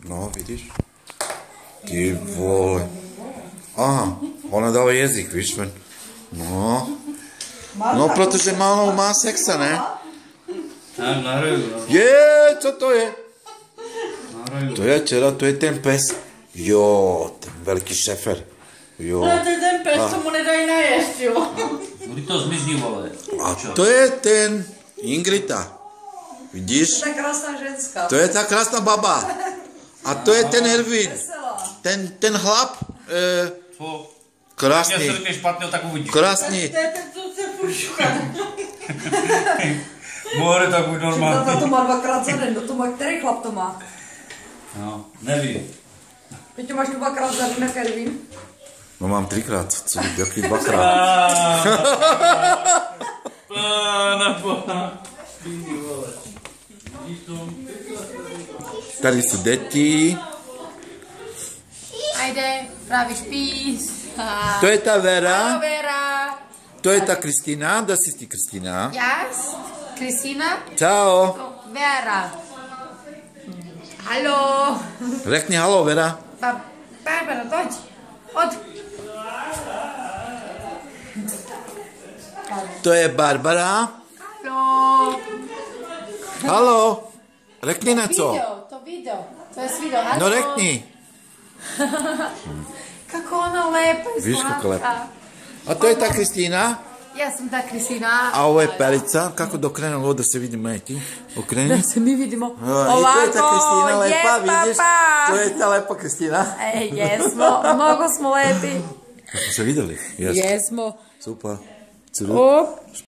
No, vidiš. Ti vole. Aha, ona dala jezik, viš ven. No. No, protože malo má sexa, ne? Je, co to je? To je čera, to je ten pes. Jo, ten velký šefer. Jo. To je ten pes, co mu nedají najest, jo. Kdy to zmizí, vole. A to je ten Ingrita. Vidíš? To je ta krásná ženská. To je ta krásná baba. A to je ten Ervin. Ten chlap. Krásný. Já se špatně, tak uvidíš. Krásný. To je ten, co se furt šuká. More, tak buď normální. To má dvakrát za den, který chlap to má? No, nevím. Teď to máš dvakrát za den, jak Ervin? No mám 3krát, co jaký 2krát. Tady jsou děti. Ajde, pravíš pís. To je ta Vera. Hallo Vera. To je ta Kristina. Da si ti Kristina. Jas, Kristina. Čau. Vera. Hallo. Řekni halo, Vera. Barbara, dođi. Od. To je Barbara. Hallo. Halo. Řekni něco. To video. To je video. Hallo. No řekni. Kako ona lepa i Viš kako lepa. slatka. A to je ta Kristina. Ja sam ta Kristina. A ovo je Perica. Kako da okrenem ovo da se vidimo, ti? Okreni. Da se mi vidimo. I to je ta Kristina lepa, vidiš? papa. To je ta lepa Kristina. Jesmo, mnogo smo lepi. Smo se vidjeli? Jesmo. Super. Op.